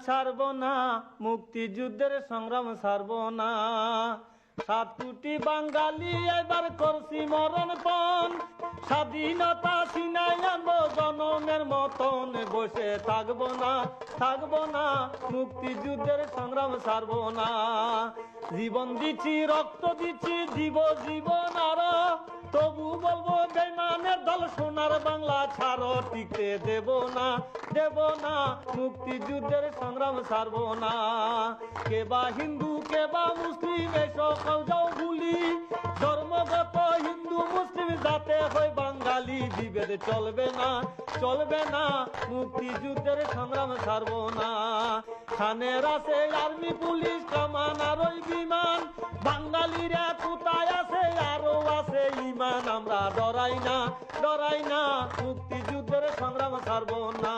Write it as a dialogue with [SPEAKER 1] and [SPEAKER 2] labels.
[SPEAKER 1] ছাড়ব না, মুক্তিযুদ্ধের সংগ্রাম ছাড়ব না। 7 কোটি বাঙালি এবার করছি মরণপণ, স্বাধীনতা ছিনাই আনবো জনমের মতন। বসে থাকবো না, থাকবো না, মুক্তিযুদ্ধের সংগ্রাম ছাড়ব না। জীবন দিচ্ছি, রক্ত দিচ্ছি, দিব জীবন আরো, তবু বলবো বেঈমানের দল সোনার বাংলা ছাড়ো। টিকতে দেব না, দেব না, মুক্তিযুদ্ধের সংগ্রাম ছাড়ব না। কে বা হিন্দু, কে বা মুসলিম, এই সকল যাও ভুলি, ধর্মগত হিন্দু মুসলিম যাতে হয় বাঙালি। বিভেদ চলবে না, চলবে না, মুক্তিযুদ্ধের সংগ্রাম ছাড়ব না। খানের আছে আর্মি পুলিশ কামান আর ওই বিমান, বাঙালিরা কোথায় আছে আরো আছে ইমান। আমরা ডরাই না, ডরাই না, মুক্তিযুদ্ধের সংগ্রাম ছাড়ব না।